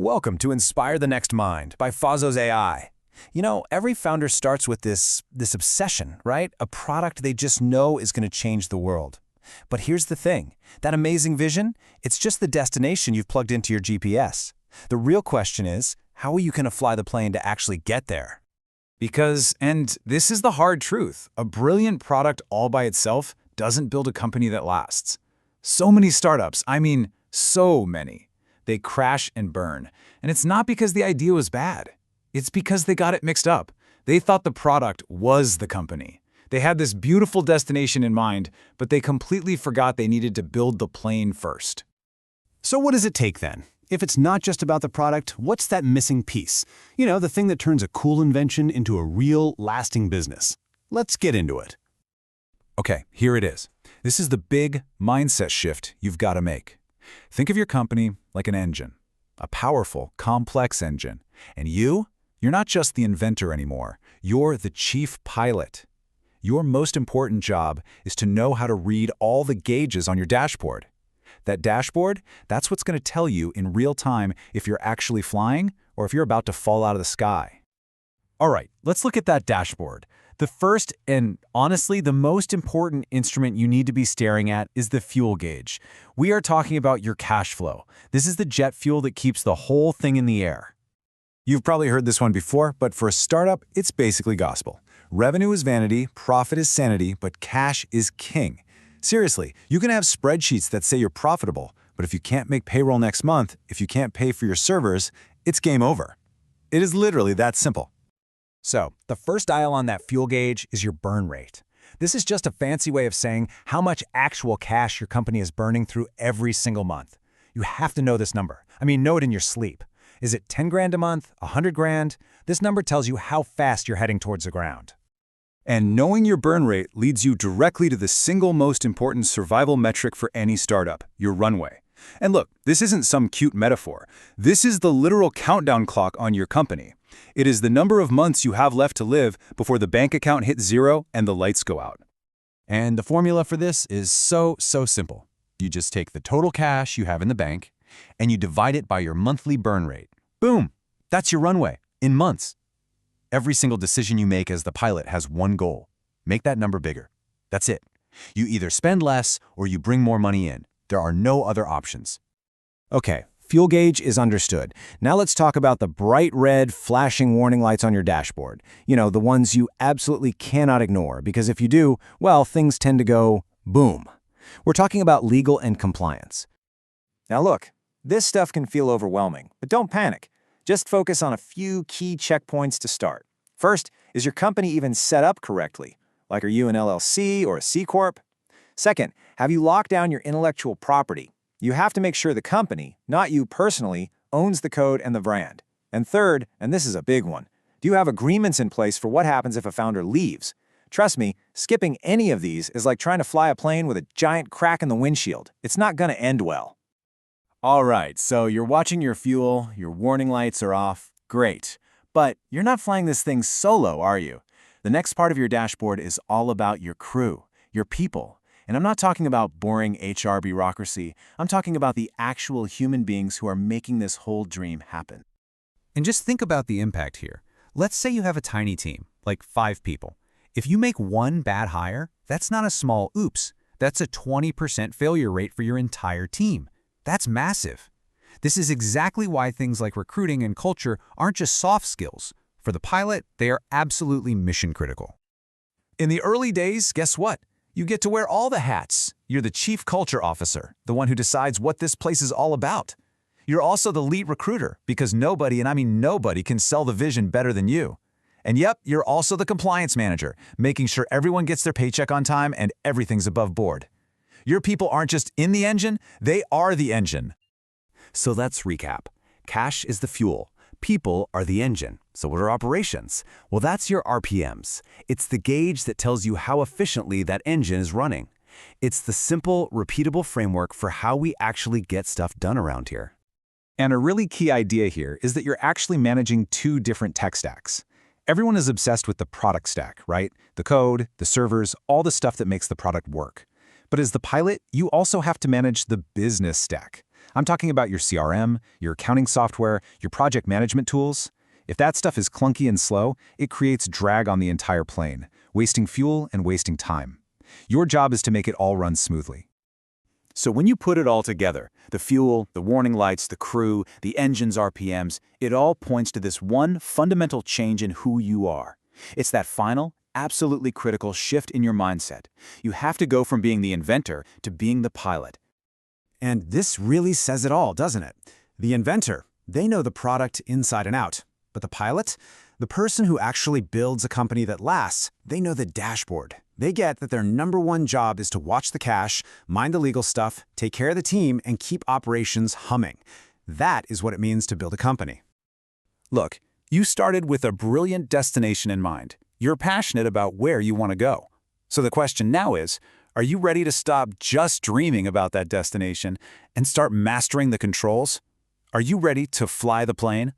Welcome to Inspire the Next Mind by Fazos AI. You know, every founder starts with this obsession, right? A product they just know is going to change the world. But here's the thing. That amazing vision, it's just the destination you've plugged into your GPS. The real question is, how are you going to fly the plane to actually get there? Because, and this is the hard truth, a brilliant product all by itself doesn't build a company that lasts. So many startups, so many. They crash and burn. And it's not because the idea was bad. It's because they got it mixed up. They thought the product was the company. They had this beautiful destination in mind, but they completely forgot they needed to build the plane first. So what does it take then? If it's not just about the product, what's that missing piece? You know, the thing that turns a cool invention into a real, lasting business. Let's get into it. Okay, here it is. This is the big mindset shift you've got to make. Think of your company like an engine, a powerful, complex engine. And you're not just the inventor anymore. You're the chief pilot. Your most important job is to know how to read all the gauges on your dashboard. That dashboard, that's what's going to tell you in real time if you're actually flying or if you're about to fall out of the sky. All right, let's look at that dashboard. The first and honestly the most important instrument you need to be staring at is the fuel gauge. We are talking about your cash flow. This is the jet fuel that keeps the whole thing in the air. You've probably heard this one before, but for a startup, it's basically gospel. Revenue is vanity, profit is sanity, but cash is king. Seriously, you can have spreadsheets that say you're profitable, but if you can't make payroll next month, if you can't pay for your servers, it's game over. It is literally that simple. So, the first dial on that fuel gauge is your burn rate. This is just a fancy way of saying how much actual cash your company is burning through every single month. You have to know this number. Know it in your sleep. Is it 10 grand a month, 100 grand? This number tells you how fast you're heading towards the ground. And knowing your burn rate leads you directly to the single most important survival metric for any startup, your runway. And look, this isn't some cute metaphor. This is the literal countdown clock on your company. It is the number of months you have left to live before the bank account hits zero and the lights go out. And the formula for this is so simple. You just take the total cash you have in the bank and you divide it by your monthly burn rate. Boom! That's your runway, in months. Every single decision you make as the pilot has one goal. Make that number bigger. That's it. You either spend less or you bring more money in. There are no other options. Okay, fuel gauge is understood. Now let's talk about the bright red flashing warning lights on your dashboard. You know, the ones you absolutely cannot ignore, because if you do, well, things tend to go boom. We're talking about legal and compliance. Now look, this stuff can feel overwhelming, but don't panic. Just focus on a few key checkpoints to start. First, is your company even set up correctly? Like, are you an LLC or a C Corp? Second, have you locked down your intellectual property? You have to make sure the company, not you personally, owns the code and the brand. And third, and this is a big one, do you have agreements in place for what happens if a founder leaves? Trust me, skipping any of these is like trying to fly a plane with a giant crack in the windshield. It's not going to end well. All right, so you're watching your fuel, your warning lights are off. Great. But you're not flying this thing solo, are you? The next part of your dashboard is all about your crew, your people. And I'm not talking about boring HR bureaucracy. I'm talking about the actual human beings who are making this whole dream happen. And just think about the impact here. Let's say you have a tiny team, like 5 people. If you make one bad hire, that's not a small oops. That's a 20% failure rate for your entire team. That's massive. This is exactly why things like recruiting and culture aren't just soft skills. For the pilot, they are absolutely mission critical. In the early days, guess what? You get to wear all the hats. You're the chief culture officer, the one who decides what this place is all about. You're also the lead recruiter, because nobody, and I mean nobody, can sell the vision better than you. And yep, you're also the compliance manager, making sure everyone gets their paycheck on time and everything's above board. Your people aren't just in the engine, they are the engine. So let's recap. Cash is the fuel. People are the engine. So what are operations? Well, that's your RPMs. It's the gauge that tells you how efficiently that engine is running. It's the simple, repeatable framework for how we actually get stuff done around here. And a really key idea here is that you're actually managing 2 different tech stacks. Everyone is obsessed with the product stack, right? The code, the servers, all the stuff that makes the product work. But as the pilot, you also have to manage the business stack. I'm talking about your CRM, your accounting software, your project management tools. If that stuff is clunky and slow, it creates drag on the entire plane, wasting fuel and wasting time. Your job is to make it all run smoothly. So when you put it all together, the fuel, the warning lights, the crew, the engine's RPMs, it all points to this one fundamental change in who you are. It's that final, absolutely critical shift in your mindset. You have to go from being the inventor to being the pilot. And this really says it all, doesn't it? The inventor, they know the product inside and out. But the pilot, the person who actually builds a company that lasts, they know the dashboard. They get that their #1 job is to watch the cash, mind the legal stuff, take care of the team, and keep operations humming. That is what it means to build a company. Look, you started with a brilliant destination in mind. You're passionate about where you want to go. So the question now is, are you ready to stop just dreaming about that destination and start mastering the controls? Are you ready to fly the plane?